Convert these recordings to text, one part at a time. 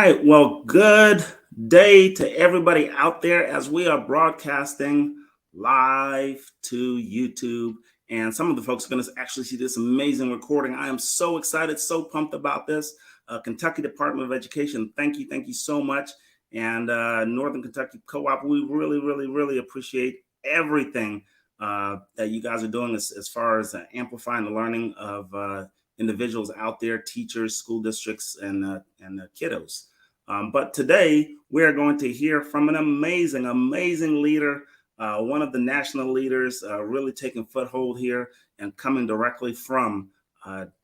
right. Well, good day to everybody out there as we are broadcasting live to YouTube. And some of the folks are going to actually see this amazing recording. I am so excited, so pumped about this. Kentucky Department of Education, thank you so much. And Northern Kentucky Co-op, we really appreciate everything that you guys are doing as far as amplifying the learning of individuals out there, teachers, school districts, and kiddos. But today we're going to hear from an amazing leader, one of the national leaders, really taking foothold here and coming directly from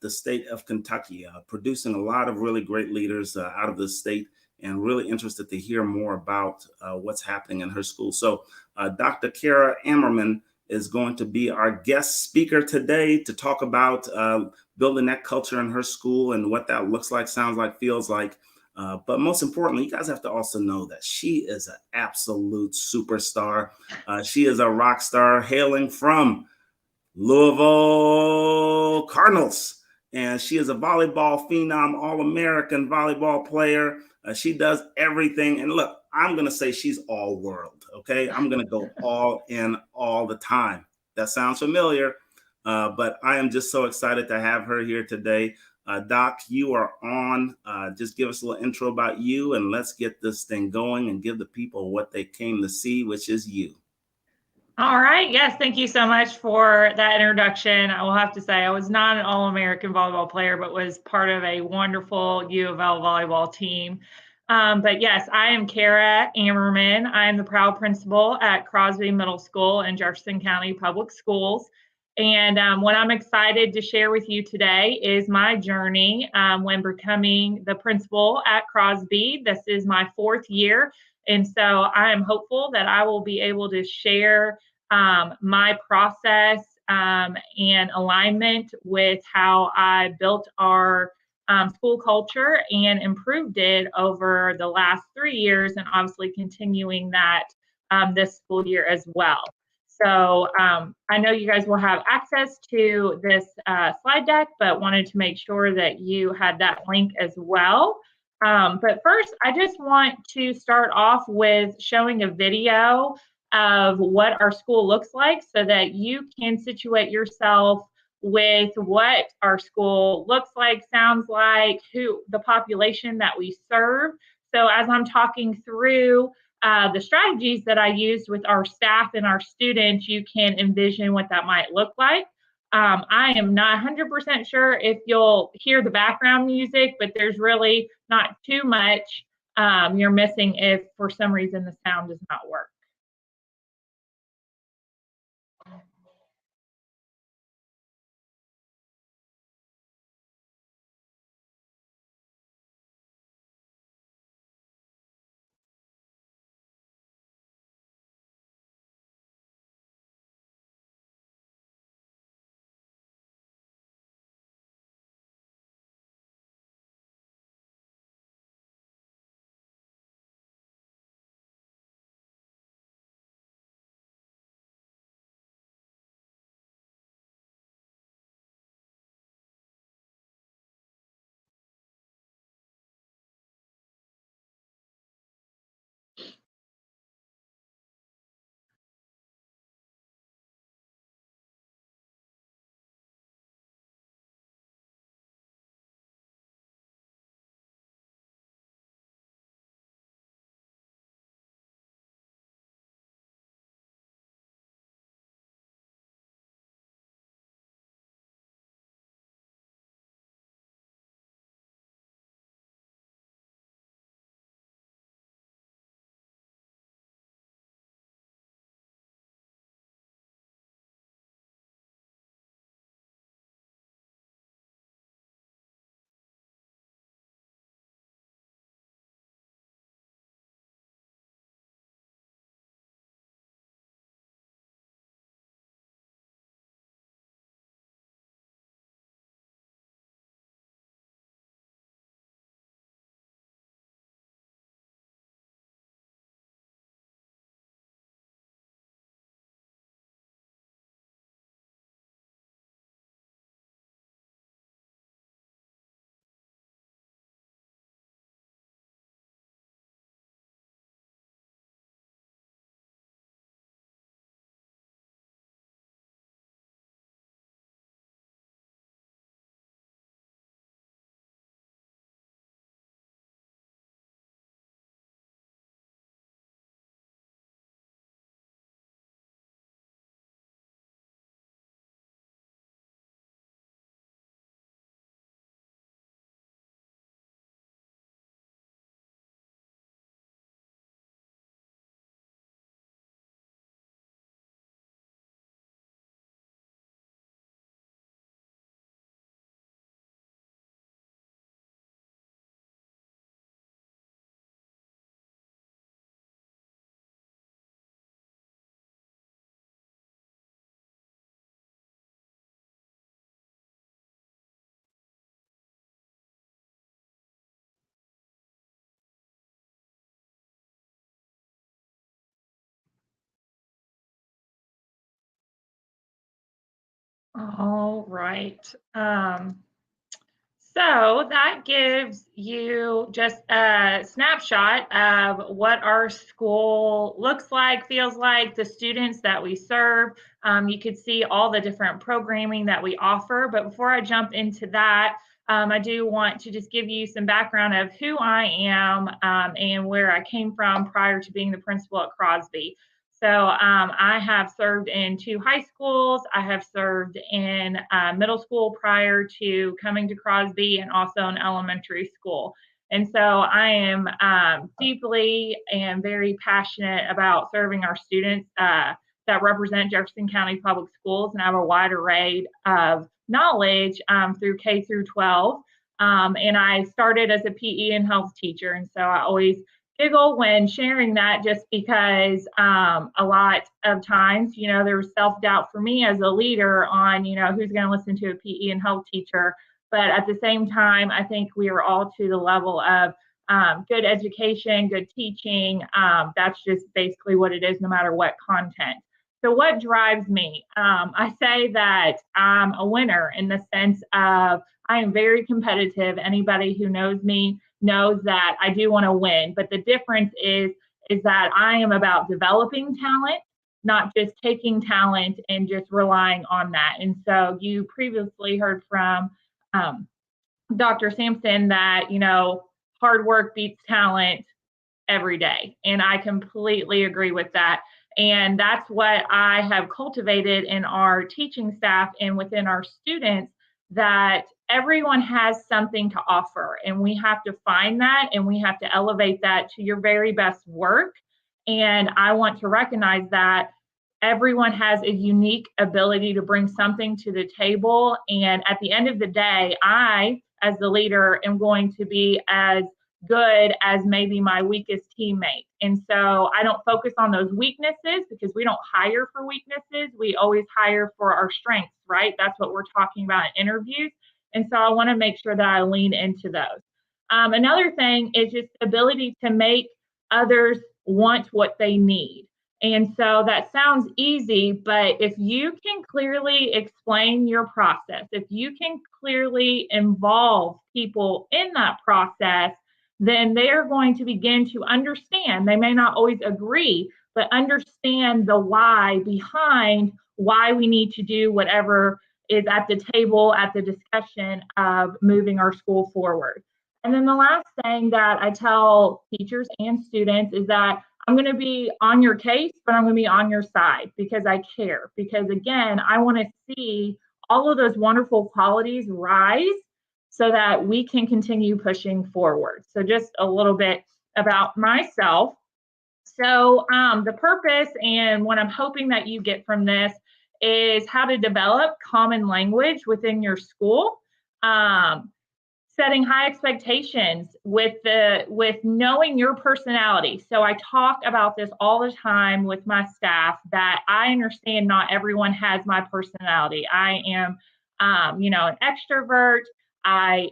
the state of Kentucky, producing a lot of really great leaders out of the state, and really interested to hear more about what's happening in her school. So, Dr. Kara Ammerman is going to be our guest speaker today to talk about building that culture in her school and what that looks like, sounds like, feels like. But most importantly, you guys have to also know that she is an absolute superstar. She is a rock star hailing from Louisville Cardinals. And she is a volleyball phenom, all-American volleyball player. She does everything. And look, I'm going to say she's all world, okay? I'm going to go all in all the time. That sounds familiar, but I am just so excited to have her here today. Doc, you are on. Just give us a little intro about you, and let's get this thing going and give the people what they came to see, which is you. All right. Yes. Thank you so much for that introduction. I will have to say I was not an All-American volleyball player, but was part of a wonderful U of L volleyball team. But yes, I am Kara Ammerman. I am the proud principal at Crosby Middle School in Jefferson County Public Schools. And what I'm excited to share with you today is my journey when becoming the principal at Crosby. This is my fourth year. And so I am hopeful that I will be able to share my process and alignment with how I built our school culture and improved it over the last 3 years, and obviously continuing that this school year as well. So I know you guys will have access to this slide deck, but wanted to make sure that you had that link as well. But first, I just want to start off with showing a video of what our school looks like so that you can situate yourself with what our school looks like, sounds like, who the population that we serve. So as I'm talking through the strategies that I used with our staff and our students, you can envision what that might look like. I am not 100% sure if you'll hear the background music, but there's really not too much you're missing if for some reason the sound does not work. All right. So that gives you just a snapshot of what our school looks like, feels like, the students that we serve. You could see all the different programming that we offer. But before I jump into that, I do want to just give you some background of who I am and where I came from prior to being the principal at Crosby. So I have served in 2 high schools. I have served in middle school prior to coming to Crosby, and also in elementary school. And so I am deeply and very passionate about serving our students that represent Jefferson County Public Schools, and I have a wide array of knowledge through K through 12. And I started as a PE and health teacher, and so I always giggle when sharing that, just because a lot of times, there was self-doubt for me as a leader on, who's going to listen to a PE and health teacher. But at the same time, I think we are all to the level of good education, good teaching. That's just basically what it is, no matter what content. So what drives me? I say that I'm a winner in the sense of I am very competitive. Anybody who knows me knows that I do want to win. But the difference is that I am about developing talent, not just taking talent and just relying on that. And so you previously heard from Dr. Sampson that, hard work beats talent every day. And I completely agree with that. And that's what I have cultivated in our teaching staff and within our students, that everyone has something to offer. And we have to find that, and we have to elevate that to your very best work. And I want to recognize that everyone has a unique ability to bring something to the table. And at the end of the day, I, as the leader, am going to be as good as maybe my weakest teammate. And so I don't focus on those weaknesses, because we don't hire for weaknesses. We always hire for our strengths, right? That's what we're talking about in interviews. And so I want to make sure that I lean into those. Another thing is just the ability to make others want what they need. And so that sounds easy, but if you can clearly explain your process, if you can clearly involve people in that process, then they are going to begin to understand. They may not always agree, but understand the why behind why we need to do whatever is at the table, at the discussion of moving our school forward. And then the last thing that I tell teachers and students is that I'm going to be on your case, but I'm going to be on your side, because I care. Because again, I want to see all of those wonderful qualities rise so that we can continue pushing forward. So just a little bit about myself. So the purpose and what I'm hoping that you get from this is how to develop common language within your school. Setting high expectations with knowing your personality. So I talk about this all the time with my staff, that I understand not everyone has my personality. I am, an extrovert. I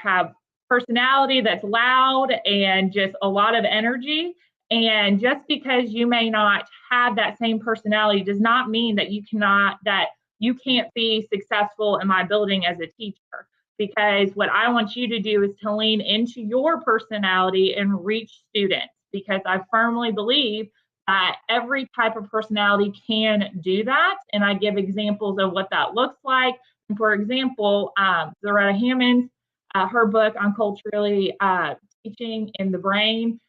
have personality that's loud and just a lot of energy. And just because you may not have that same personality does not mean that you can't be successful in my building as a teacher. Because what I want you to do is to lean into your personality and reach students, because I firmly believe that every type of personality can do that. And I give examples of what that looks like. And for example, Zaretta Hammond, her book on culturally teaching in the brain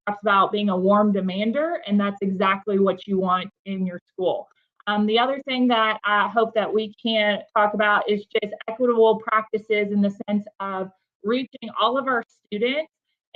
talks about being a warm demander, and that's exactly what you want in your school. The other thing that I hope that we can talk about is just equitable practices, in the sense of reaching all of our students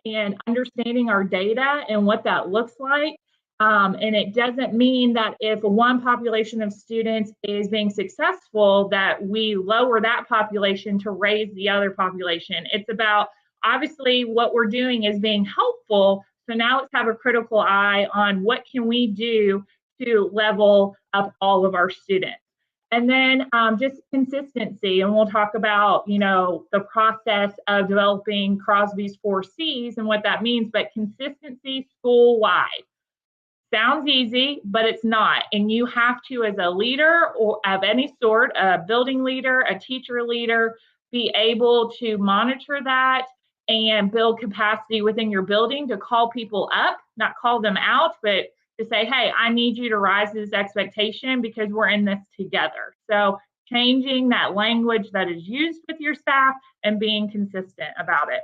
and understanding our data and what that looks like. And it doesn't mean that if one population of students is being successful, that we lower that population to raise the other population. It's about, obviously, what we're doing is being helpful. So now let's have a critical eye on what can we do to level up all of our students. And then just consistency. And we'll talk about, the process of developing Crosby's 4 C's and what that means, but consistency school-wide. Sounds easy, but it's not. And you have to, as a leader or of any sort, a building leader, a teacher leader, be able to monitor that and build capacity within your building to call people up, not call them out, but to say, hey, I need you to rise to this expectation because we're in this together. So changing that language that is used with your staff and being consistent about it.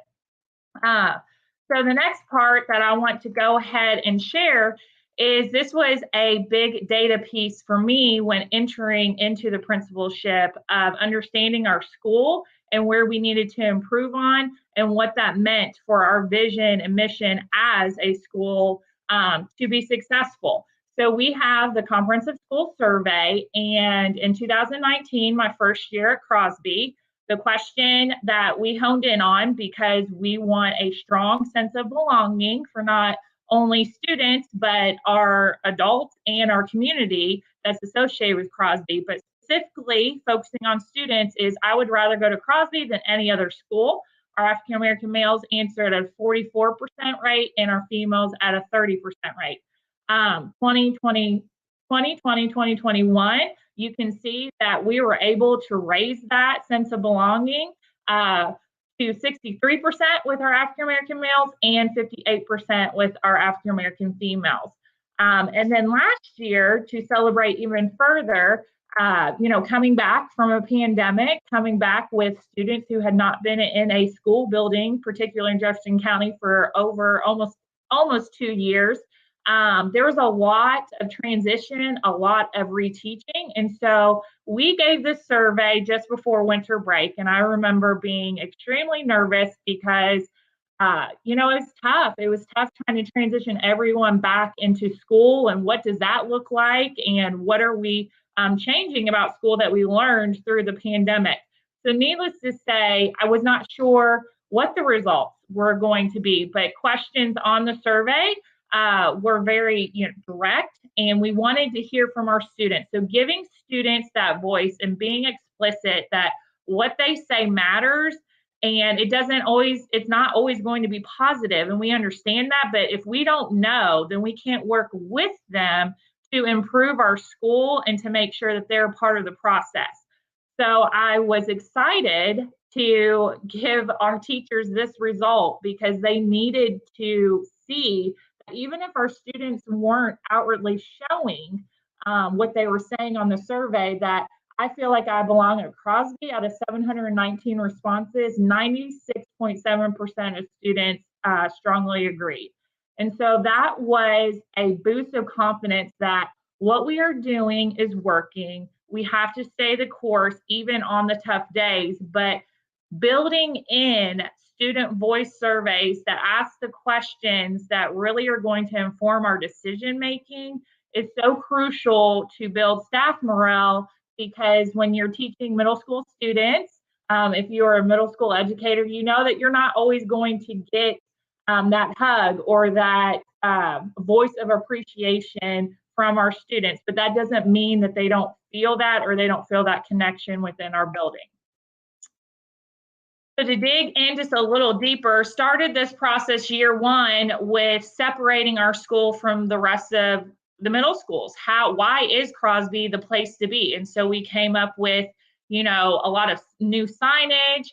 So the next part that I want to go ahead and share is this was a big data piece for me when entering into the principalship of understanding our school and where we needed to improve on and what that meant for our vision and mission as a school to be successful. So we have the Comprehensive School Survey, and in 2019, my first year at Crosby, the question that we honed in on, because we want a strong sense of belonging for not only students, but our adults and our community that's associated with Crosby, but specifically focusing on students, is I would rather go to Crosby than any other school. Our African American males answered at a 44% rate and our females at a 30% rate. 2020, 2021, you can see that we were able to raise that sense of belonging to 63% with our African American males and 58% with our African American females. And then last year, to celebrate even further, coming back from a pandemic, coming back with students who had not been in a school building, particularly in Jefferson County, for over almost 2 years. There was a lot of transition, a lot of reteaching. And so we gave this survey just before winter break. And I remember being extremely nervous because, it was tough. It was tough trying to transition everyone back into school. And what does that look like? And what are we changing about school that we learned through the pandemic? So needless to say, I was not sure what the results were going to be, but questions on the survey were very direct, and we wanted to hear from our students. So giving students that voice and being explicit that what they say matters, and it's not always going to be positive, and we understand that, but if we don't know, then we can't work with them to improve our school and to make sure that they're part of the process. So I was excited to give our teachers this result because they needed to see that even if our students weren't outwardly showing what they were saying on the survey, that I feel like I belong at Crosby. Out of 719 responses, 96.7% of students strongly agreed. And so that was a boost of confidence that what we are doing is working. We have to stay the course even on the tough days, but building in student voice surveys that ask the questions that really are going to inform our decision making is so crucial to build staff morale, because when you're teaching middle school students, if you're a middle school educator, you know that you're not always going to get that hug or that voice of appreciation from our students, but that doesn't mean that they don't feel that or they don't feel that connection within our building. So to dig in just a little deeper, started this process year one with separating our school from the rest of the middle schools. Why is Crosby the place to be? And so we came up with, a lot of new signage,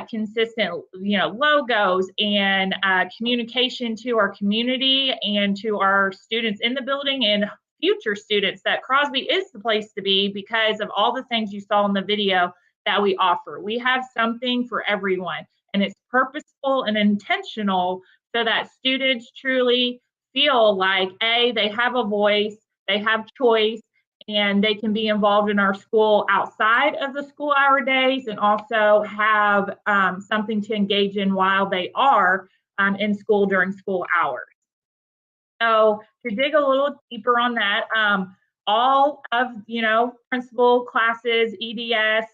consistent, logos and communication to our community and to our students in the building and future students that Crosby is the place to be because of all the things you saw in the video that we offer. We have something for everyone, and it's purposeful and intentional so that students truly feel like, they have a voice, they have choice, and they can be involved in our school outside of the school hour days and also have something to engage in while they are in school during school hours. So to dig a little deeper on that, all of, principal classes, EDS,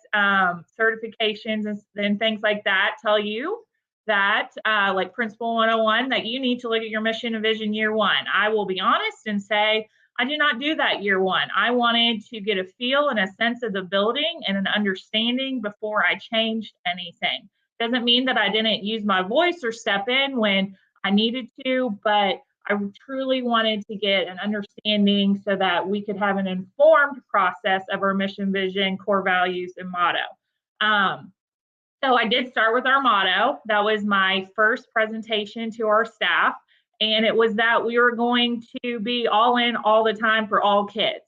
certifications and things like that tell you that, like Principal 101, that you need to look at your mission and vision year one. I will be honest and say, I did not do that year one. I wanted to get a feel and a sense of the building and an understanding before I changed anything. Doesn't mean that I didn't use my voice or step in when I needed to, but I truly wanted to get an understanding so that we could have an informed process of our mission, vision, core values, and motto. So I did start with our motto. That was my first presentation to our staff. And it was that we were going to be all in all the time for all kids.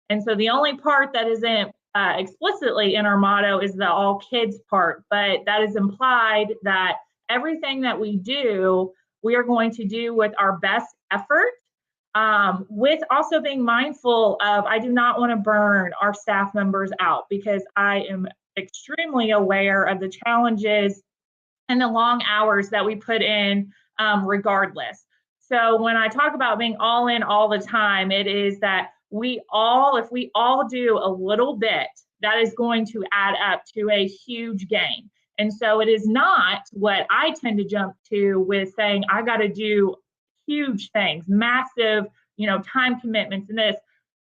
And so the only part that isn't explicitly in our motto is the all kids part, but that is implied that everything that we do, we are going to do with our best effort, with also being mindful of, I do not want to burn our staff members out, because I am extremely aware of the challenges and the long hours that we put in, regardless. So when I talk about being all in all the time, it is that if we all do a little bit, that is going to add up to a huge gain. And so it is not what I tend to jump to with saying, I got to do huge things, massive, time commitments in this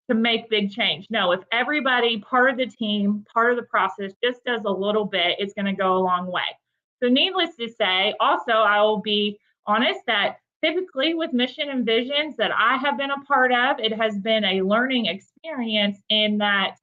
to make big change. No, if everybody, part of the team, part of the process, just does a little bit, it's going to go a long way. So needless to say, also, I will be honest that typically with mission and visions that I have been a part of, it has been a learning experience in that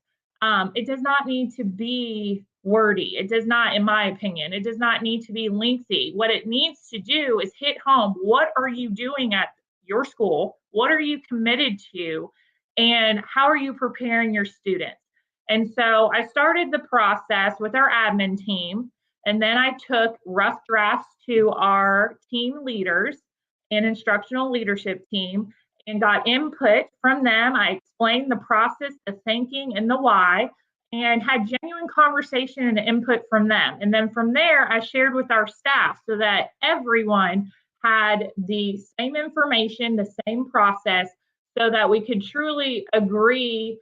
it does not need to be wordy. It does not, in my opinion, it does not need to be lengthy. What it needs to do is hit home. What are you doing at your school? What are you committed to? And how are you preparing your students? And so I started the process with our admin team, and then I took rough drafts to our team leaders and instructional leadership team and got input from them. I explained the process, the thinking, and the why, and had genuine conversation and input from them. And then from there, I shared with our staff so that everyone had the same information, the same process, so that we could truly agree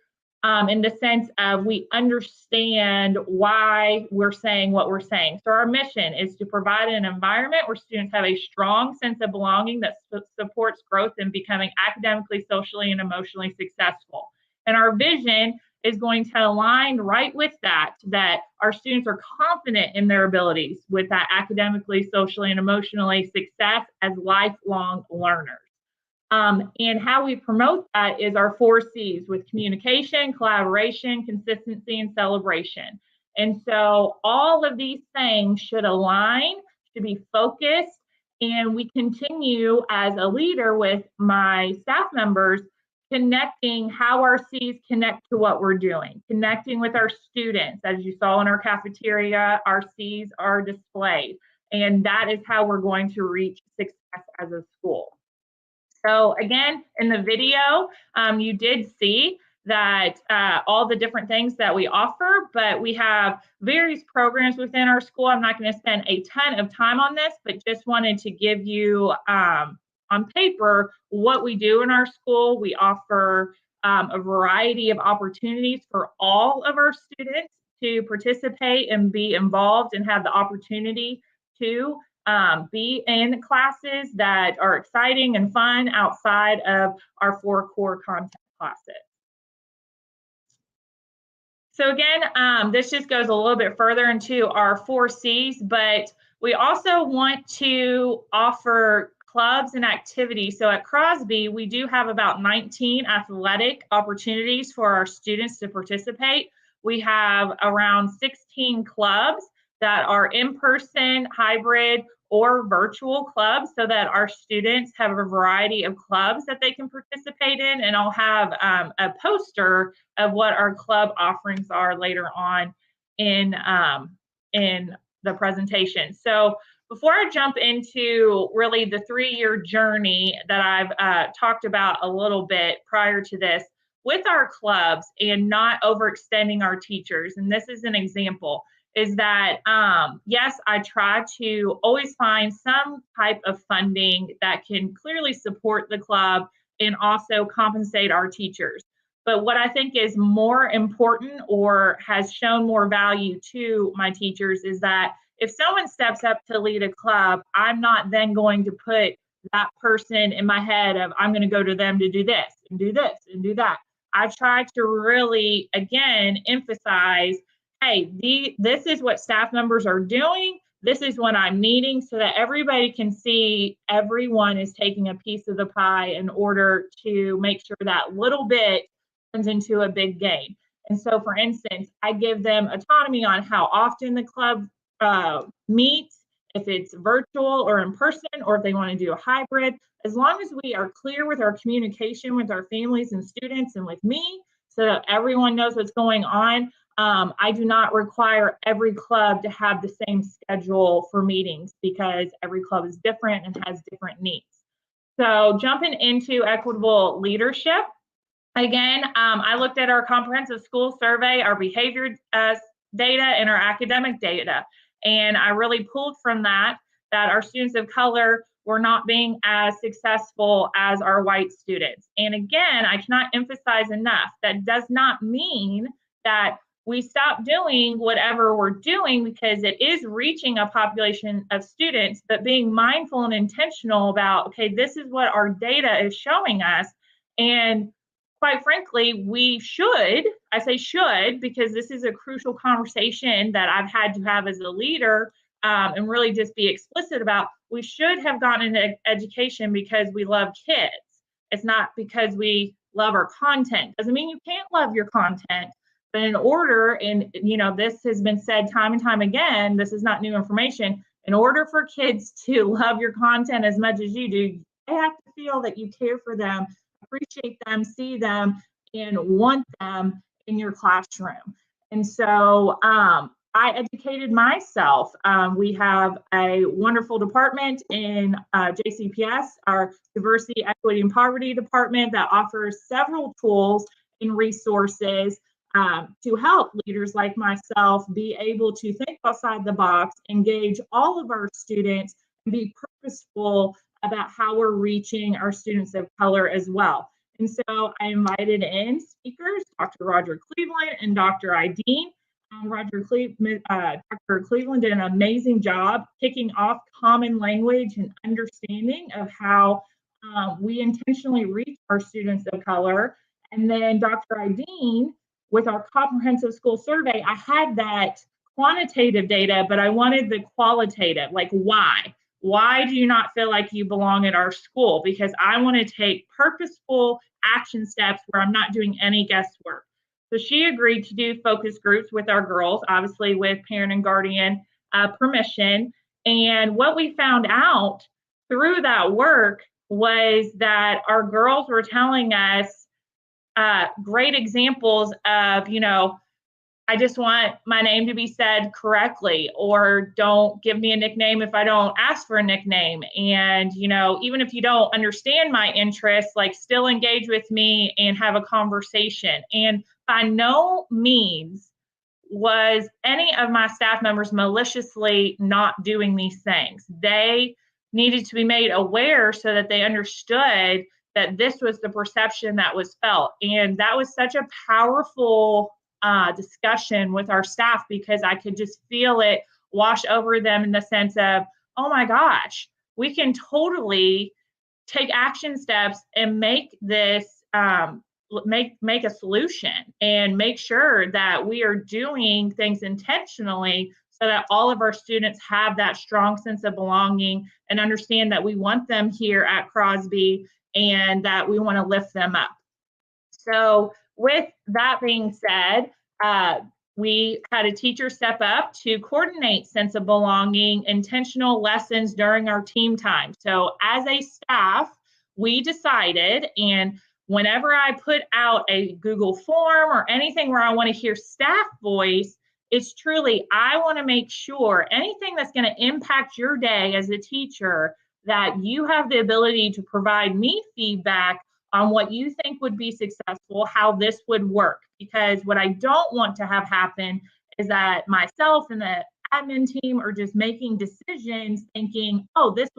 in the sense of we understand why we're saying what we're saying. So our mission is to provide an environment where students have a strong sense of belonging that supports growth in becoming academically, socially, and emotionally successful. And our vision is going to align right with that our students are confident in their abilities with that academically, socially, and emotionally success as lifelong learners. And how we promote that is our 4 C's with communication, collaboration, consistency, and celebration. And so all of these things should align, should be focused, and we continue as a leader with my staff members connecting how our C's connect to what we're doing, connecting with our students. As you saw in our cafeteria, our C's are displayed, and that is how we're going to reach success as a school. So again, in the video, you did see that all the different things that we offer, but we have various programs within our school. I'm not going to spend a ton of time on this, but just wanted to give you on paper what we do in our school. We offer a variety of opportunities for all of our students to participate and be involved and have the opportunity to be in classes that are exciting and fun outside of our 4 core content classes. So again, this just goes a little bit further into our 4 C's, but we also want to offer clubs and activities. So at Crosby, we do have about 19 athletic opportunities for our students to participate. We have around 16 clubs that are in-person, hybrid, or virtual clubs, so that our students have a variety of clubs that they can participate in. And I'll have a poster of what our club offerings are later on in the presentation. So before I jump into really the 3-year journey that I've talked about a little bit prior to this, with our clubs and not overextending our teachers, and this is an example, is that, yes, I try to always find some type of funding that can clearly support the club and also compensate our teachers. But what I think is more important or has shown more value to my teachers is that if someone steps up to lead a club, I'm not then going to put that person in my head of, I'm going to go to them to do this and do this and do that. I try to really, again, emphasize, hey, this is what staff members are doing. this is what I'm needing, so that everybody can see everyone is taking a piece of the pie in order to make sure that little bit turns into a big gain. And so, for instance, I give them autonomy on how often the club meets, if it's virtual or in person, or if they want to do a hybrid. As long as we are clear with our communication with our families and students and with me, so that everyone knows what's going on, I do not require every club to have the same schedule for meetings, because every club is different and has different needs. So jumping into equitable leadership, again, I looked at our comprehensive school survey, our behavior data, and our academic data. And I really pulled from that our students of color were not being as successful as our white students. And again, I cannot emphasize enough, that does not mean that we stop doing whatever we're doing, because it is reaching a population of students, but being mindful and intentional about, okay, this is what our data is showing us. And quite frankly, we should, I say should, because this is a crucial conversation that I've had to have as a leader, and really just be explicit about, we should have gotten into education because we love kids. It's not because we love our content. Doesn't mean you can't love your content, but in order, and this has been said time and time again, this is not new information, in order for kids to love your content as much as you do, they have to feel that you care for them, appreciate them, see them, and want them in your classroom. And so I educated myself. We have a wonderful department in JCPS, our Diversity, Equity, and Poverty department, that offers several tools and resources to help leaders like myself be able to think outside the box, engage all of our students, and be purposeful about how we're reaching our students of color as well. And so I invited in speakers, Dr. Roger Cleveland and Dr. Ideen. Dr. Cleveland did an amazing job kicking off common language and understanding of how we intentionally reach our students of color. And then Dr. Ideen, with our comprehensive school survey, I had that quantitative data, but I wanted the qualitative, like why? Why do you not feel like you belong at our school? Because I want to take purposeful action steps where I'm not doing any guesswork. So she agreed to do focus groups with our girls, obviously with parent and guardian permission. And what we found out through that work was that our girls were telling us great examples of, I just want my name to be said correctly, or don't give me a nickname if I don't ask for a nickname. And, even if you don't understand my interests, like still engage with me and have a conversation. And by no means was any of my staff members maliciously not doing these things. They needed to be made aware so that they understood that this was the perception that was felt. And that was such a powerful discussion with our staff, because I could just feel it wash over them in the sense of, oh my gosh, we can totally take action steps and make this, make a solution, and make sure that we are doing things intentionally so that all of our students have that strong sense of belonging and understand that we want them here at Crosby and that we want to lift them up. So with that being said, we had a teacher step up to coordinate sense of belonging, intentional lessons during our team time. So as a staff, we decided, and whenever I put out a Google form or anything where I want to hear staff voice, it's truly, I want to make sure anything that's going to impact your day as a teacher, that you have the ability to provide me feedback on what you think would be successful, how this would work. Because what I don't want to have happen is that myself and the admin team are just making decisions thinking, oh, of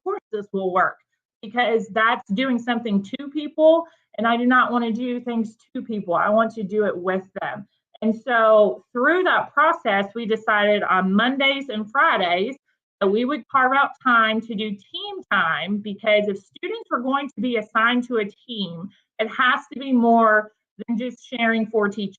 course this will work, because that's doing something to people. And I do not want to do things to people. I want to do it with them. And so through that process, we decided on Mondays and Fridays that we would carve out time to do team time, because if students were going to be assigned to a team, it has to be more than just sharing 4 teachers.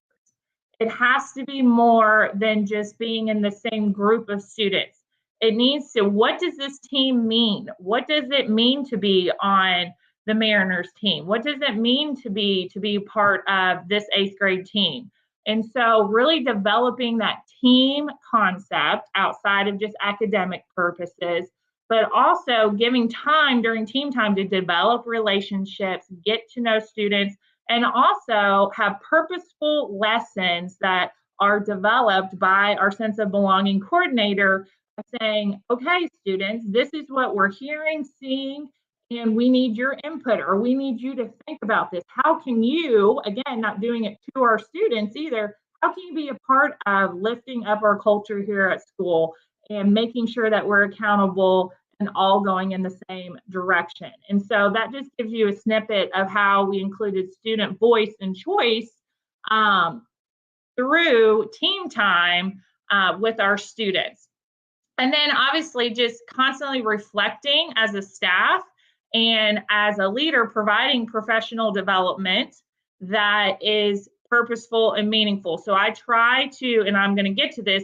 It has to be more than just being in the same group of students. It needs to, what does this team mean? What does it mean to be on the Mariners team? What does it mean to be part of this 8th grade team? And so really developing that team concept outside of just academic purposes, but also giving time during team time to develop relationships, get to know students, and also have purposeful lessons that are developed by our sense of belonging coordinator, saying, okay, students, this is what we're hearing, seeing, and we need your input, or we need you to think about this. How can you, again, not doing it to our students either, how can you be a part of lifting up our culture here at school and making sure that we're accountable and all going in the same direction? And so that just gives you a snippet of how we included student voice and choice through team time with our students. And then obviously just constantly reflecting as a staff and as a leader, providing professional development that is purposeful and meaningful. So I try to, and I'm going to get to this,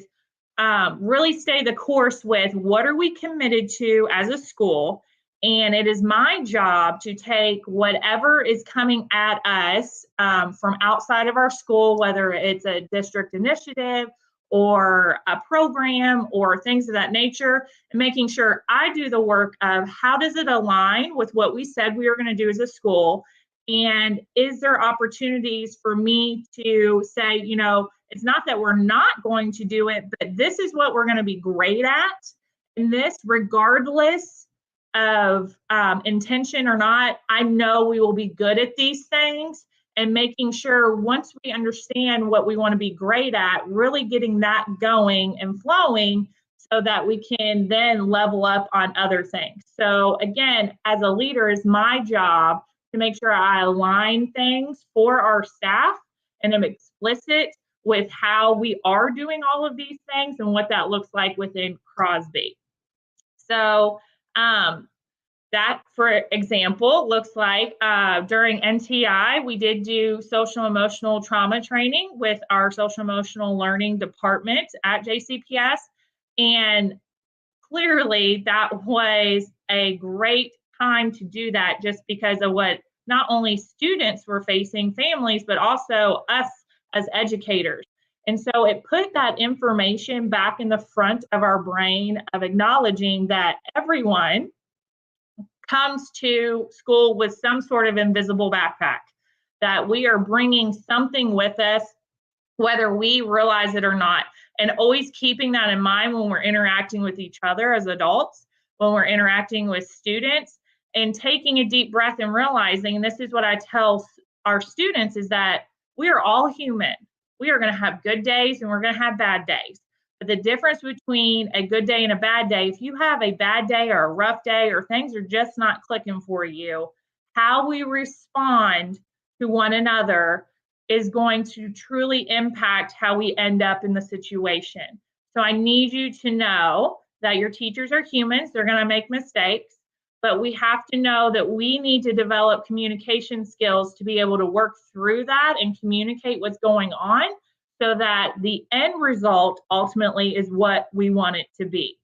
really stay the course with what are we committed to as a school. And it is my job to take whatever is coming at us from outside of our school, whether it's a district initiative or a program or things of that nature, and making sure I do the work of how does it align with what we said we were going to do as a school, and is there opportunities for me to say, you know, it's not that we're not going to do it, but this is what we're going to be great at, and this, regardless of intention or not, I know we will be good at these things. And making sure once we understand what we want to be great at, really getting that going and flowing so that we can then level up on other things. So again, as a leader, it's my job to make sure I align things for our staff and am explicit with how we are doing all of these things and what that looks like within Crosby. So that, for example, looks like during NTI, we did do social emotional trauma training with our social emotional learning department at JCPS. And clearly that was a great time to do that, just because of what not only students were facing, families, but also us as educators. And so it put that information back in the front of our brain of acknowledging that everyone comes to school with some sort of invisible backpack, that we are bringing something with us, whether we realize it or not. And always keeping that in mind when we're interacting with each other as adults, when we're interacting with students, and taking a deep breath and realizing, and this is what I tell our students, is that we are all human. We are going to have good days and we're going to have bad days. But the difference between a good day and a bad day, if you have a bad day or a rough day or things are just not clicking for you, how we respond to one another is going to truly impact how we end up in the situation. So I need you to know that your teachers are humans. They're going to make mistakes, but we have to know that we need to develop communication skills to be able to work through that and communicate what's going on, so that the end result ultimately is what we want it to be.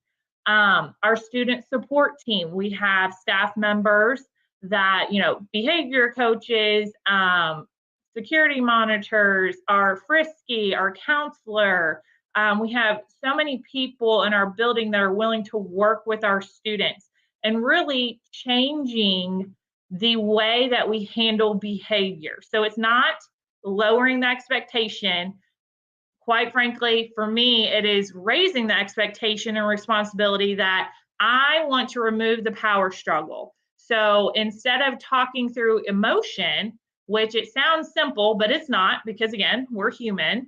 Our student support team, we have staff members that, you know, behavior coaches, security monitors, our Frisky, our counselor. We have so many people in our building that are willing to work with our students and really changing the way that we handle behavior. So it's not lowering the expectation. Quite frankly, for me, it is raising the expectation and responsibility that I want to remove the power struggle. So instead of talking through emotion, which it sounds simple, but it's not, because again, we're human,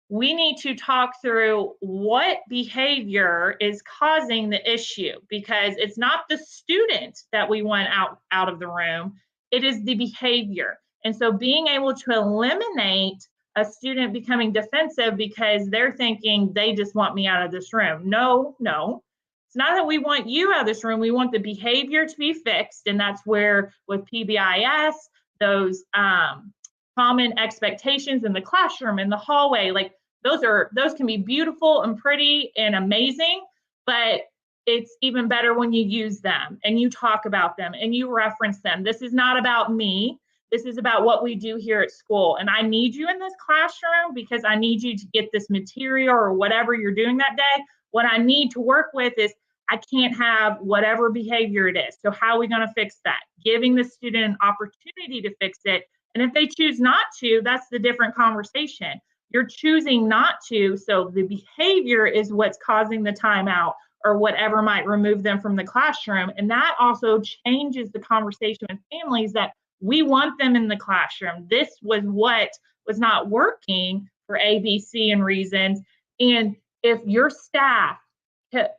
we need to talk through what behavior is causing the issue, because it's not the student that we want out of the room, it is the behavior. And so being able to eliminate a student becoming defensive because they're thinking they just want me out of this room. No, it's not that we want you out of this room. We want the behavior to be fixed. And that's where with PBIS, those common expectations in the classroom, in the hallway, like those can be beautiful and pretty and amazing, but it's even better when you use them and you talk about them and you reference them. This is not about me. This is about what we do here at school. And I need you in this classroom because I need you to get this material or whatever you're doing that day. What I need to work with is I can't have whatever behavior it is. So how are we going to fix that? Giving the student an opportunity to fix it. And if they choose not to, that's the different conversation. You're choosing not to, so the behavior is what's causing the timeout or whatever might remove them from the classroom. And that also changes the conversation with families that we want them in the classroom. This was what was not working for A, B, C and reasons. And if your staff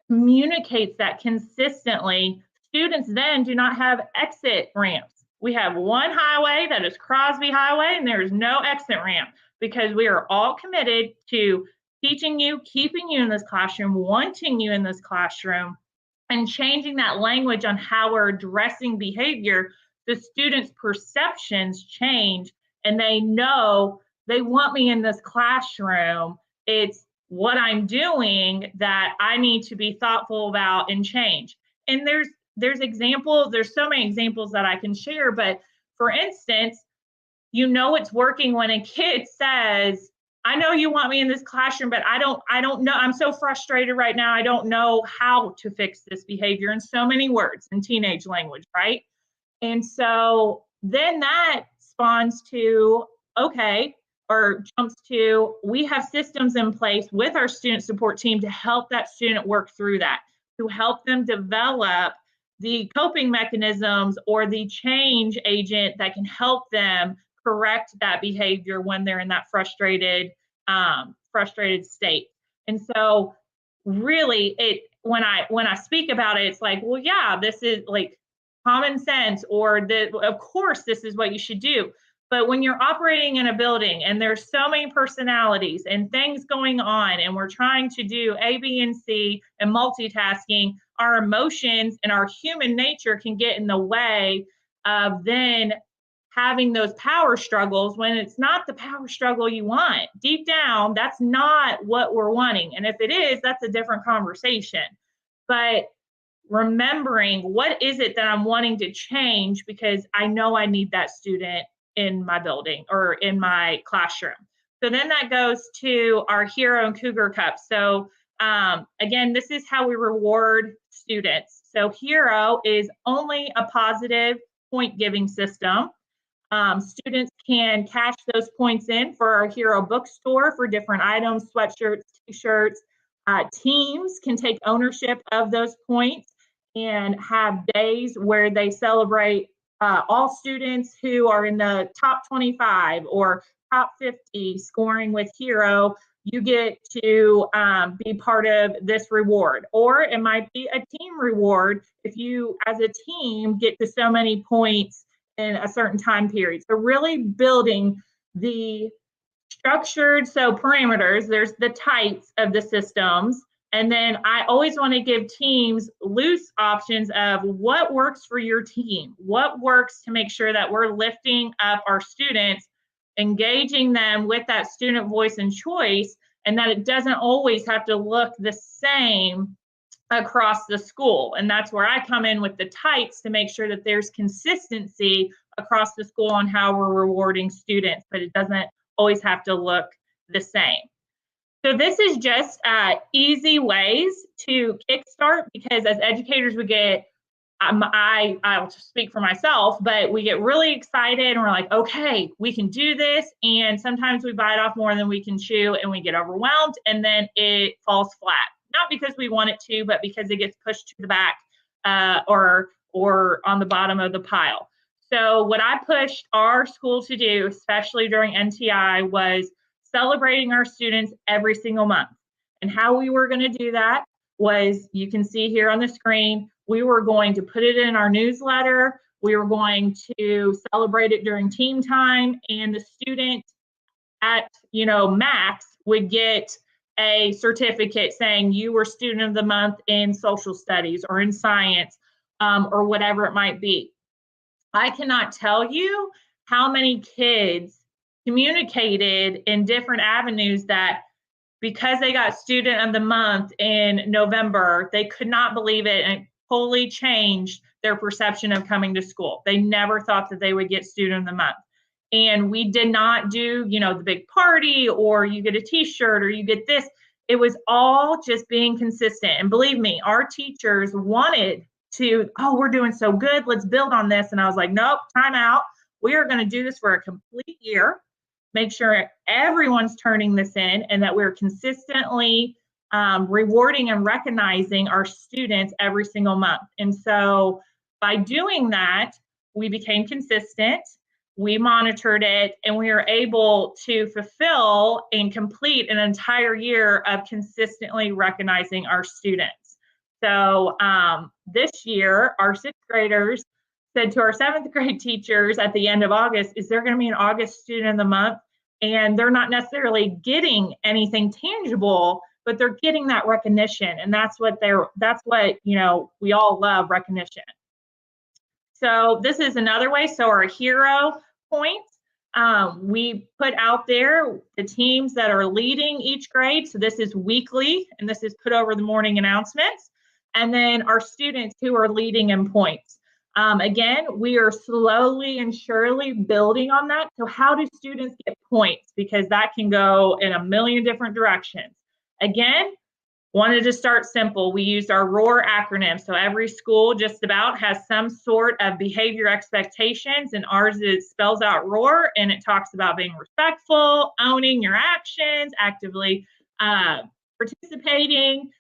communicates that consistently, students then do not have exit ramps. We have one highway, that is Crosby Highway, and there is no exit ramp because we are all committed to teaching you, keeping you in this classroom, wanting you in this classroom, and changing that language on how we're addressing behavior. The students' perceptions change and they know they want me in this classroom. It's what I'm doing that I need to be thoughtful about and change. And there's examples, there's so many examples that I can share, but for instance, you know it's working when a kid says, I know you want me in this classroom, but I don't know. I'm so frustrated right now. I don't know how to fix this behavior in so many words in teenage language, right? And so then that spawns to, okay, or jumps to, we have systems in place with our student support team to help that student work through that, to help them develop the coping mechanisms or the change agent that can help them correct that behavior when they're in that frustrated state. And so really when I speak about it, it's like, well, yeah, this is like common sense, or of course this is what you should do. But when you're operating in a building and there's so many personalities and things going on and we're trying to do A, B, and C and multitasking, our emotions and our human nature can get in the way of then having those power struggles when it's not the power struggle you want. Deep down, that's not what we're wanting. And if it is, that's a different conversation. But remembering what is it that I'm wanting to change because I know I need that student in my building or in my classroom. So then that goes to our Hero and Cougar Cup. So again, this is how we reward students. So Hero is only a positive point giving system. Students can cash those points in for our Hero bookstore for different items, sweatshirts, t-shirts. Teams can take ownership of those points and have days where they celebrate all students who are in the top 25 or top 50 scoring with Hero. You get to be part of this reward. Or it might be a team reward if you, as a team, get to so many points in a certain time period. So really building the structured, so parameters, there's the types of the systems. And then I always want to give teams loose options of what works for your team, what works to make sure that we're lifting up our students, engaging them with that student voice and choice, and that it doesn't always have to look the same across the school. And that's where I come in with the types to make sure that there's consistency across the school on how we're rewarding students, but it doesn't always have to look the same. So this is just easy ways to kickstart, because as educators we get, I'll speak for myself, but we get really excited and we're like, okay, we can do this. And sometimes we bite off more than we can chew and we get overwhelmed and then it falls flat. Not because we want it to, but because it gets pushed to the back or on the bottom of the pile. So what I pushed our school to do, especially during NTI, was celebrating our students every single month. And how we were going to do that was, you can see here on the screen, we were going to put it in our newsletter. We were going to celebrate it during team time, and the student at max would get a certificate saying you were student of the month in social studies or in science or whatever it might be. I cannot tell you how many kids communicated in different avenues that because they got Student of the Month in November, they could not believe it, and it totally changed their perception of coming to school. They never thought that they would get Student of the Month. And we did not do, the big party or you get a t-shirt or you get this. It was all just being consistent. And believe me, our teachers wanted to, we're doing so good, let's build on this. And I was like, nope, time out. We are going to do this for a complete year, make sure everyone's turning this in, and that we're consistently rewarding and recognizing our students every single month. And so by doing that, we became consistent, we monitored it, and we were able to fulfill and complete an entire year of consistently recognizing our students. So this year, our 6th graders said to our 7th grade teachers at the end of August, is there going to be an August Student of the Month? And they're not necessarily getting anything tangible, but they're getting that recognition. And that's what we all love, recognition. So this is another way. So our hero points, we put out there the teams that are leading each grade. So this is weekly, and this is put over the morning announcements. And then our students who are leading in points. Again, we are slowly and surely building on that. So how do students get points? Because that can go in a million different directions. Again, wanted to start simple. We used our ROAR acronym. So every school just about has some sort of behavior expectations, and ours spells out ROAR, and it talks about being respectful, owning your actions, actively participating,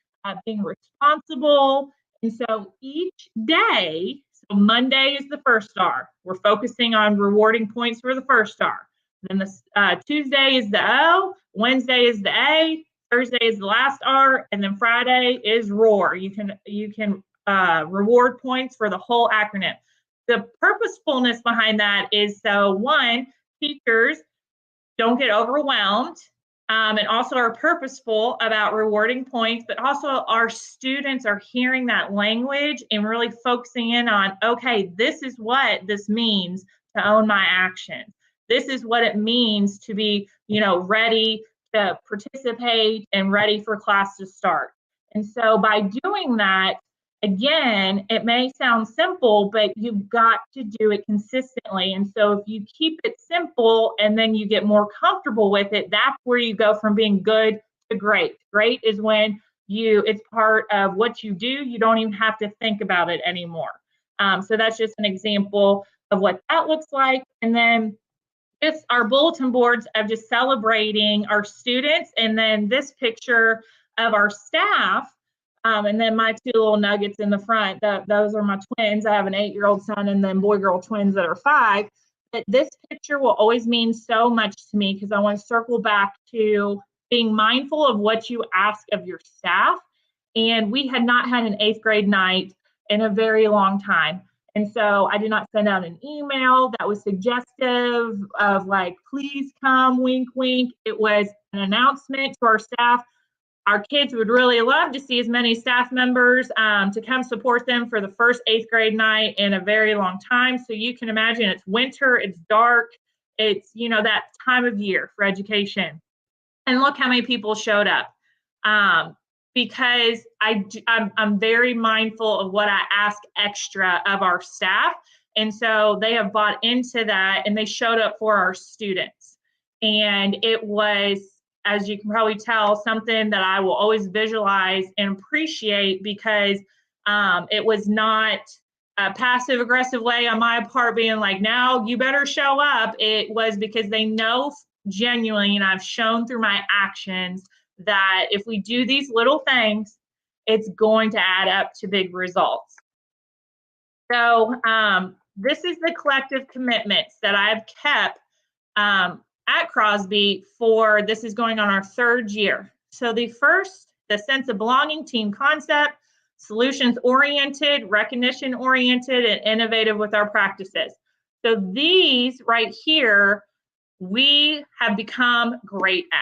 being responsible. And so each day, so Monday is the first star. We're focusing on rewarding points for the first star. Then the Tuesday is the O, Wednesday is the A, Thursday is the last R, and then Friday is ROAR. You can reward points for the whole acronym. The purposefulness behind that is so, one, teachers don't get overwhelmed, and also are purposeful about rewarding points, but also our students are hearing that language and really focusing in on, okay, this is what this means to own my actions. This is what it means to be, ready to participate and ready for class to start. And so by doing that, again, it may sound simple, but you've got to do it consistently. And so if you keep it simple and then you get more comfortable with it, that's where you go from being good to great. Great is when it's part of what you do. You don't even have to think about it anymore. So that's just an example of what that looks like. And then it's our bulletin boards of just celebrating our students. And then this picture of our staff. And then my 2 little nuggets in the front, those are my twins. I have an 8-year-old son and then boy-girl twins that are 5. But this picture will always mean so much to me because I want to circle back to being mindful of what you ask of your staff. And we had not had an 8th grade night in a very long time. And so I did not send out an email that was suggestive of like, please come, wink, wink. It was an announcement to our staff. Our kids would really love to see as many staff members to come support them for the first 8th grade night in a very long time. So you can imagine it's winter, it's dark, it's, that time of year for education. And look how many people showed up. Because I'm very mindful of what I ask extra of our staff. And so they have bought into that and they showed up for our students. And it was, as you can probably tell, something that I will always visualize and appreciate because it was not a passive aggressive way on my part being like, now you better show up. It was because they know genuinely, and I've shown through my actions that if we do these little things, it's going to add up to big results. So this is the collective commitments that I've kept at Crosby this is going on our 3rd year. So the sense of belonging, team concept, solutions oriented, recognition oriented, and innovative with our practices. So these right here, we have become great at.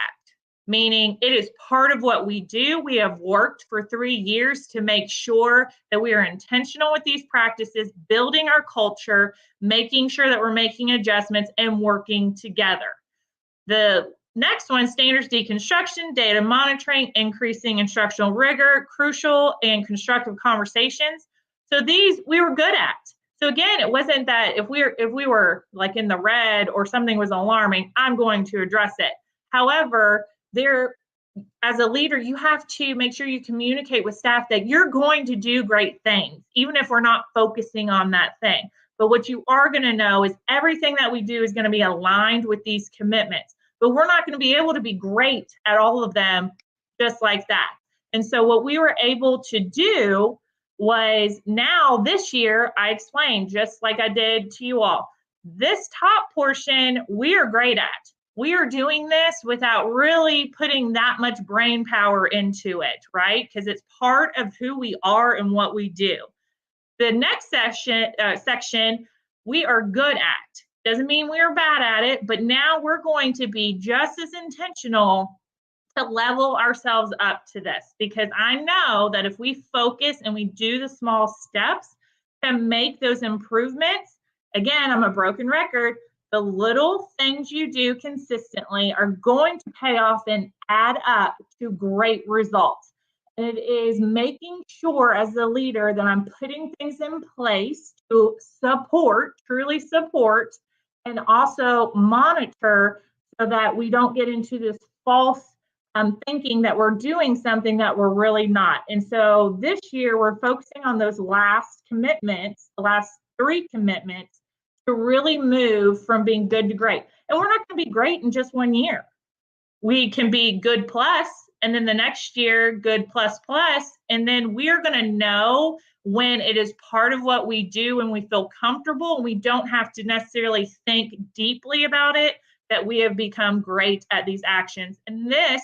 Meaning it is part of what we do. We have worked for 3 years to make sure that we are intentional with these practices, building our culture, making sure that we're making adjustments and working together. The Next one, standards deconstruction, data monitoring, increasing instructional rigor, crucial and constructive conversations. So these we were good at. So again, it wasn't that if we were like in the red or something was alarming, I'm going to address it. However, as a leader, you have to make sure you communicate with staff that you're going to do great things, even if we're not focusing on that thing. But what you are going to know is everything that we do is going to be aligned with these commitments. But we're not going to be able to be great at all of them just like that. And so what we were able to do was now this year, I explained, just like I did to you all, this top portion we are great at. We are doing this without really putting that much brain power into it, right? Because it's part of who we are and what we do. The next section we are good at. Doesn't mean we are bad at it, but now we're going to be just as intentional to level ourselves up to this, because I know that if we focus and we do the small steps to make those improvements, again, I'm a broken record, the little things you do consistently are going to pay off and add up to great results. And it is making sure as a leader that I'm putting things in place to support, truly support, and also monitor so that we don't get into this false thinking that we're doing something that we're really not. And so this year we're focusing on those last commitments, the last 3 commitments, to really move from being good to great. And we're not going to be great in just 1 year. We can be good plus, and then the next year, good plus plus. And then we're going to know when it is part of what we do and we feel comfortable and we don't have to necessarily think deeply about it, that we have become great at these actions. And this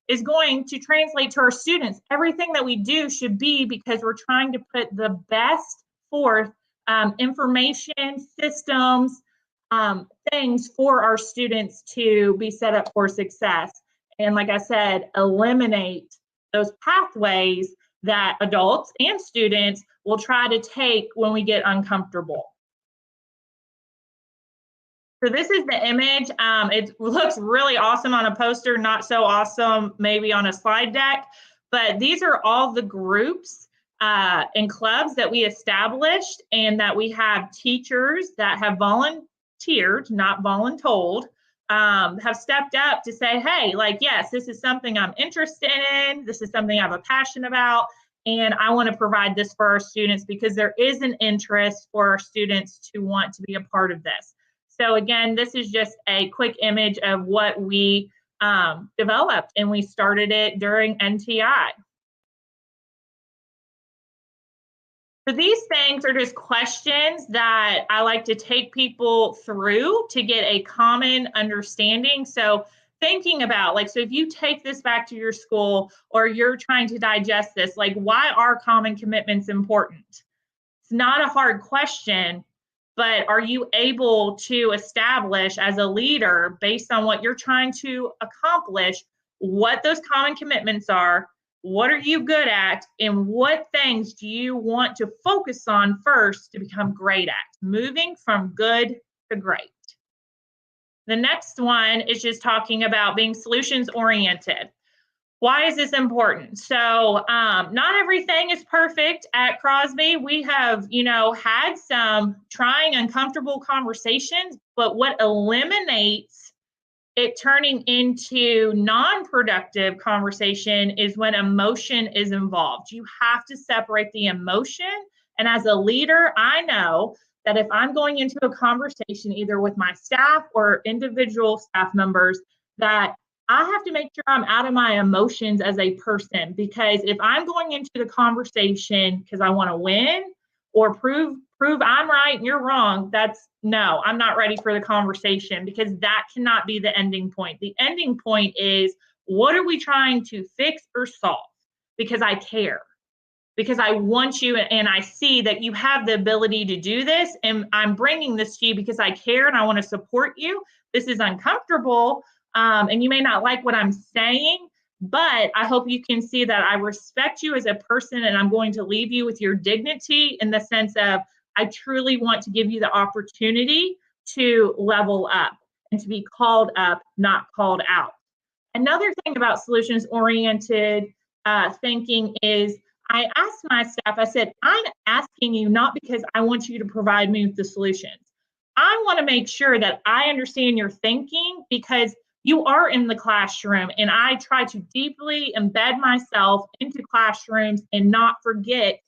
is going to translate to our students. Everything that we do should be because we're trying to put the best forth information, systems, things for our students to be set up for success. And like I said, eliminate those pathways that adults and students will try to take when we get uncomfortable. So this is the image. It looks really awesome on a poster, not so awesome maybe on a slide deck, but these are all the groups and clubs that we established, and that we have teachers that have volunteered, not voluntold, have stepped up to say, hey, like, yes, this is something I'm interested in. This is something I have a passion about. And I want to provide this for our students because there is an interest for our students to want to be a part of this. So again, this is just a quick image of what we developed, and we started it during NTI. So these things are just questions that I like to take people through to get a common understanding. So thinking about, like, so if you take this back to your school or you're trying to digest this, like, why are common commitments important? It's not a hard question, but are you able to establish as a leader, based on what you're trying to accomplish, what those common commitments are? What are you good at, and what things do you want to focus on first to become great at? Moving from good to great. The next one is just talking about being solutions oriented. Why is this important? So not everything is perfect at Crosby. We have, had some trying, uncomfortable conversations, but what eliminates it turning into non-productive conversation is when emotion is involved. You have to separate the emotion. And as a leader, I know that if I'm going into a conversation either with my staff or individual staff members, that I have to make sure I'm out of my emotions as a person. Because if I'm going into the conversation because I want to win or prove I'm right and you're wrong, no, I'm not ready for the conversation, because that cannot be the ending point. The ending point is, what are we trying to fix or solve? Because I care, because I want you, and I see that you have the ability to do this, and I'm bringing this to you because I care and I want to support you. This is uncomfortable, and you may not like what I'm saying, but I hope you can see that I respect you as a person, and I'm going to leave you with your dignity, in the sense of I truly want to give you the opportunity to level up. and to be called up, not called out. Another thing about solutions-oriented thinking is I asked my staff, I said, I'm asking you not because I want you to provide me with the solutions. I want to make sure that I understand your thinking because you are in the classroom, and I try to deeply embed myself into classrooms and not forget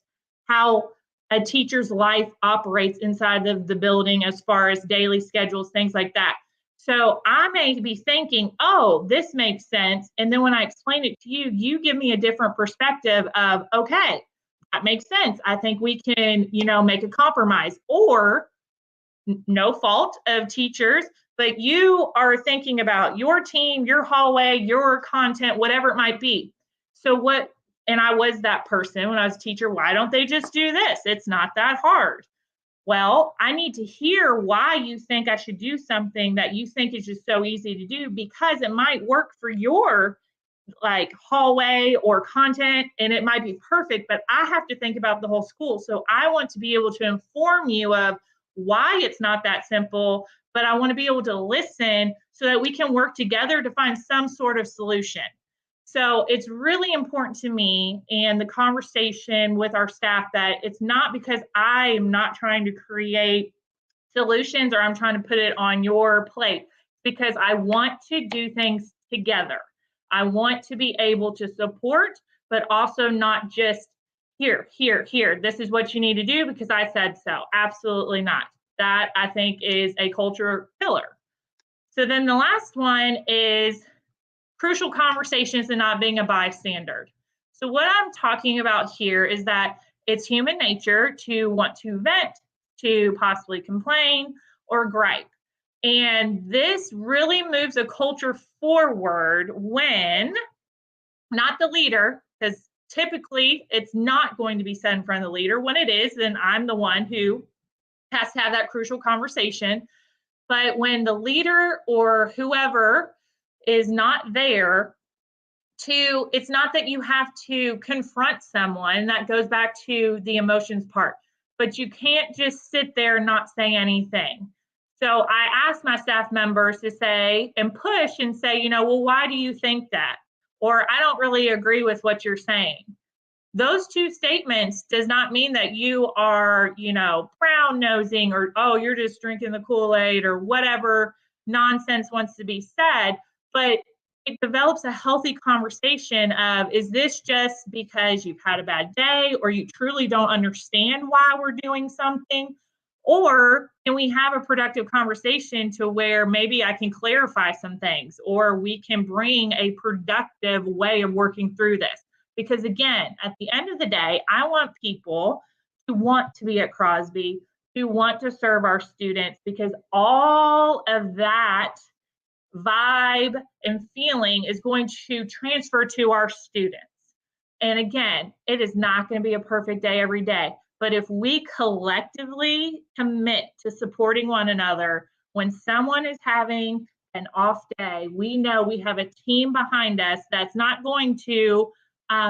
how a teacher's life operates inside of the building as far as daily schedules, things like that. So I may be thinking, oh, this makes sense. And then when I explain it to you, you give me a different perspective of, okay, that makes sense. I think we can, make a compromise. Or no fault of teachers, but you are thinking about your team, your hallway, your content, whatever it might be. So and I was that person when I was a teacher, why don't they just do this? It's not that hard. Well, I need to hear why you think I should do something that you think is just so easy to do, because it might work for your hallway or content and it might be perfect, but I have to think about the whole school. So I want to be able to inform you of why it's not that simple, but I want to be able to listen so that we can work together to find some sort of solution. So it's really important to me and the conversation with our staff that it's not because I am not trying to create solutions or I'm trying to put it on your plate, because I want to do things together. I want to be able to support, but also not just here, this is what you need to do because I said so. Absolutely not. That I think is a culture killer. So then the last one is crucial conversations and not being a bystander. So what I'm talking about here is that it's human nature to want to vent, to possibly complain or gripe. And this really moves a culture forward when not the leader, because typically it's not going to be said in front of the leader. When it is, then I'm the one who has to have that crucial conversation. But when the leader or whoever is not there, it's not that you have to confront someone. That goes back to the emotions part, but you can't just sit there and not say anything. So I asked my staff members to say and push and say, well, why do you think that? Or I don't really agree with what you're saying. Those two statements does not mean that you are, brown nosing or, oh, you're just drinking the Kool-Aid or whatever nonsense wants to be said. But it develops a healthy conversation of, is this just because you've had a bad day or you truly don't understand why we're doing something? Or can we have a productive conversation to where maybe I can clarify some things, or we can bring a productive way of working through this? Because again, at the end of the day, I want people to want to be at Crosby, to want to serve our students, because all of that vibe and feeling is going to transfer to our students. And again, it is not going to be a perfect day every day. But if we collectively commit to supporting one another, when someone is having an off day, we know we have a team behind us that's not going to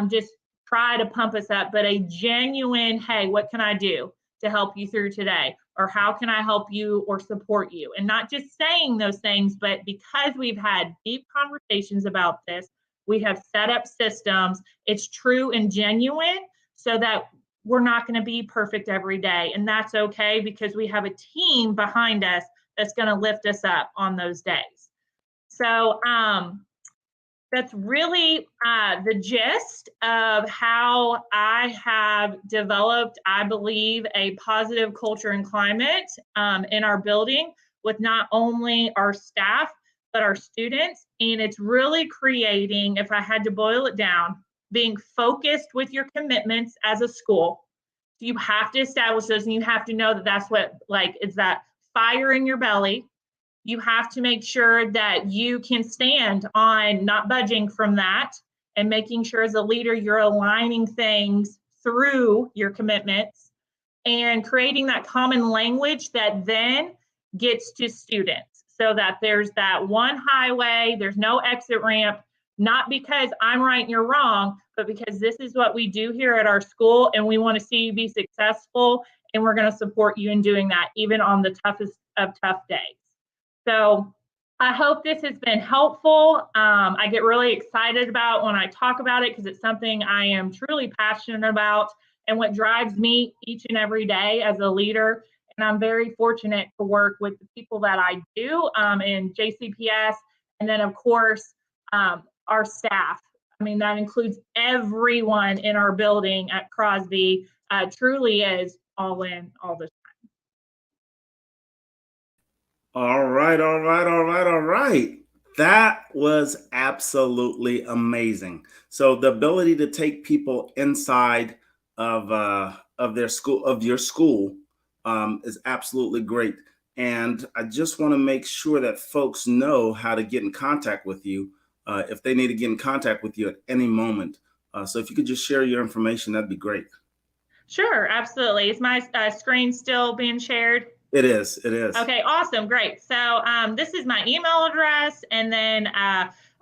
just try to pump us up, but a genuine, hey, what can I do to help you through today? Or how can I help you or support you? And not just saying those things, but because we've had deep conversations about this, we have set up systems, it's true and genuine, so that we're not going to be perfect every day. And that's okay, because we have a team behind us that's going to lift us up on those days. So that's really the gist of how I have developed, I believe, a positive culture and climate in our building with not only our staff, but our students. And it's really creating, if I had to boil it down, being focused with your commitments as a school. You have to establish those, and you have to know that that's what, it's that fire in your belly. You have to make sure that you can stand on not budging from that, and making sure as a leader you're aligning things through your commitments and creating that common language that then gets to students, so that there's that one highway, there's no exit ramp, not because I'm right and you're wrong, but because this is what we do here at our school and we want to see you be successful, and we're going to support you in doing that, even on the toughest of tough days. So I hope this has been helpful. I get really excited about when I talk about it because it's something I am truly passionate about and what drives me each and every day as a leader. And I'm very fortunate to work with the people that I do in JCPS. And then, of course, our staff. I mean, that includes everyone in our building at Crosby. Truly is all in all the time. All right, all right, all right, all right. That was absolutely amazing. So the ability to take people inside of their school, of your school, is absolutely great. And I just want to make sure that folks know how to get in contact with you if they need to get in contact with you at any moment. So if you could just share your information, that'd be great. Sure, absolutely. Is my screen still being shared? It is. It is. Okay, awesome, great. So this is my email address, and then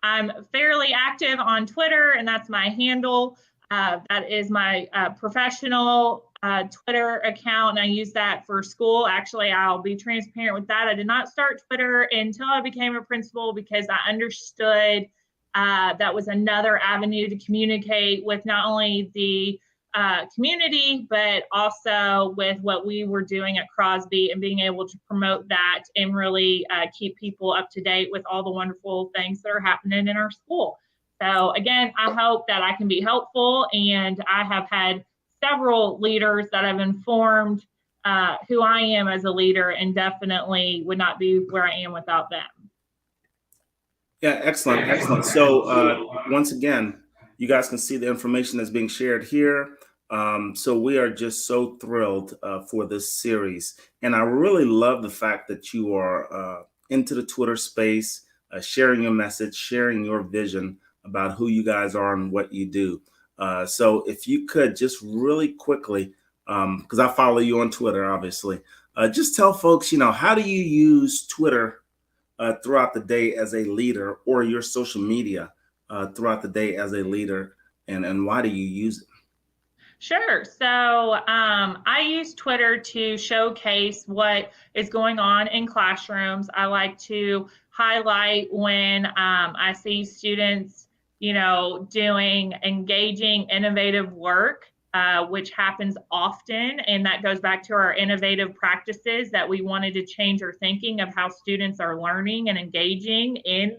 I'm fairly active on Twitter, and that's my handle. That is my professional Twitter account, and I use that for school. Actually, I'll be transparent with that. I did not start Twitter until I became a principal because I understood that was another avenue to communicate with not only the community, but also with what we were doing at Crosby and being able to promote that and really keep people up to date with all the wonderful things that are happening in our school. So again, I hope that I can be helpful, and I have had several leaders that have informed who I am as a leader, and definitely would not be where I am without them. Yeah, excellent, excellent. So once again, you guys can see the information that's being shared here. So we are just so thrilled for this series. And I really love the fact that you are into the Twitter space, sharing your message, sharing your vision about who you guys are and what you do. So if you could just really quickly, because I follow you on Twitter, obviously, just tell folks, how do you use Twitter throughout the day as a leader, or your social media throughout the day as a leader, and why do you use it? Sure. So I use Twitter to showcase what is going on in classrooms. I like to highlight when I see students, doing engaging, innovative work, which happens often. And that goes back to our innovative practices that we wanted to change our thinking of how students are learning and engaging in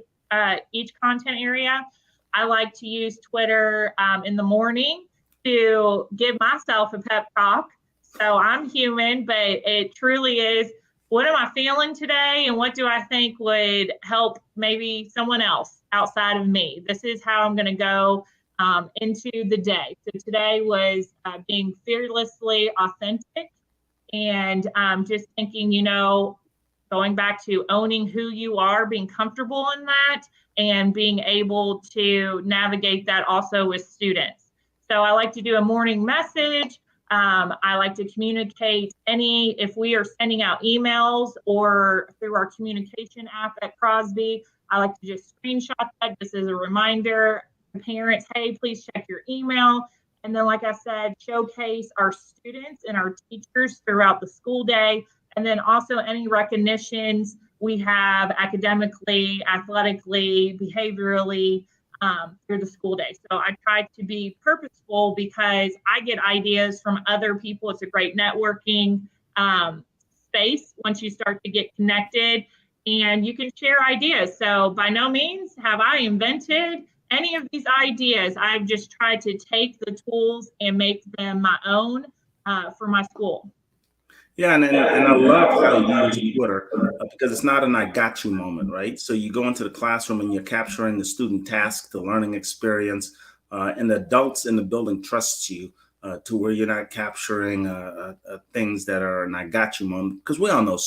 each content area. I like to use Twitter in the morning to give myself a pep talk. So I'm human, but it truly is, what am I feeling today? And what do I think would help maybe someone else outside of me? This is how I'm going to go into the day. So today was being fearlessly authentic, and just thinking, going back to owning who you are, being comfortable in that, and being able to navigate that also with students. So I like to do a morning message. I like to communicate if we are sending out emails or through our communication app at Crosby, I like to just screenshot that just as a reminder to parents, hey, please check your email. And then, like I said, showcase our students and our teachers throughout the school day. And then also any recognitions we have academically, athletically, behaviorally, through the school day. So I try to be purposeful because I get ideas from other people. It's a great networking space once you start to get connected, and you can share ideas. So by no means have I invented any of these ideas. I've just tried to take the tools and make them my own for my school. Yeah, and I love how you use Twitter because it's not an "I got you" moment, right? So you go into the classroom and you're capturing the student task, the learning experience, and the adults in the building trust you to where you're not capturing things that are an "I got you" moment, because we all know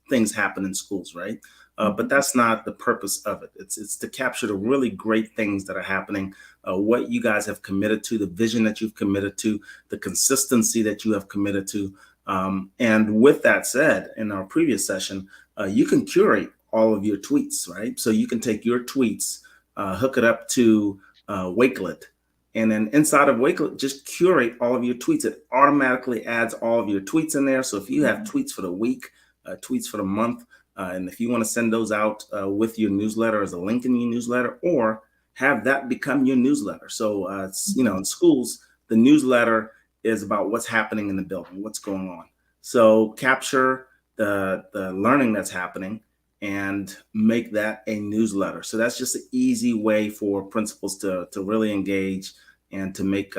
things happen in schools, right? But that's not the purpose of it. It's to capture the really great things that are happening, what you guys have committed to, the vision that you've committed to, the consistency that you have committed to. And with that said, in our previous session, you can curate all of your tweets, right? So you can take your tweets, hook it up to Wakelet, and then inside of Wakelet, just curate all of your tweets. It automatically adds all of your tweets in there. So if you have tweets for the week, tweets for the month, And if you want to send those out with your newsletter as a link in your newsletter, or have that become your newsletter. So, in schools, the newsletter is about what's happening in the building, what's going on. So capture the learning that's happening and make that a newsletter. So that's just an easy way for principals to really engage and to make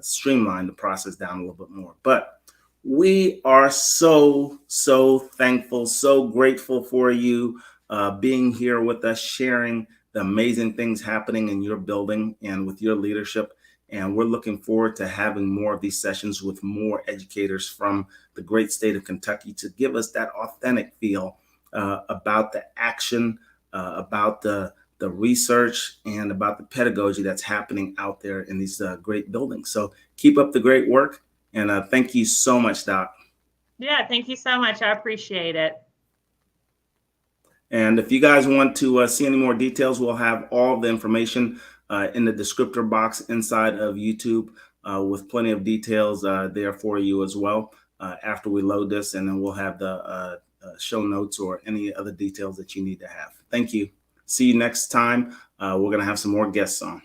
streamline the process down a little bit more. But we are so thankful, so grateful for you being here with us, sharing the amazing things happening in your building and with your leadership. And we're looking forward to having more of these sessions with more educators from the great state of Kentucky to give us that authentic feel about the action, about the research, and about the pedagogy that's happening out there in these great buildings. So keep up the great work. And thank you so much, Doc. Yeah, thank you so much. I appreciate it. And if you guys want to see any more details, we'll have all the information in the descriptor box inside of YouTube with plenty of details there for you as well after we load this. And then we'll have the show notes or any other details that you need to have. Thank you. See you next time. We're going to have some more guests on.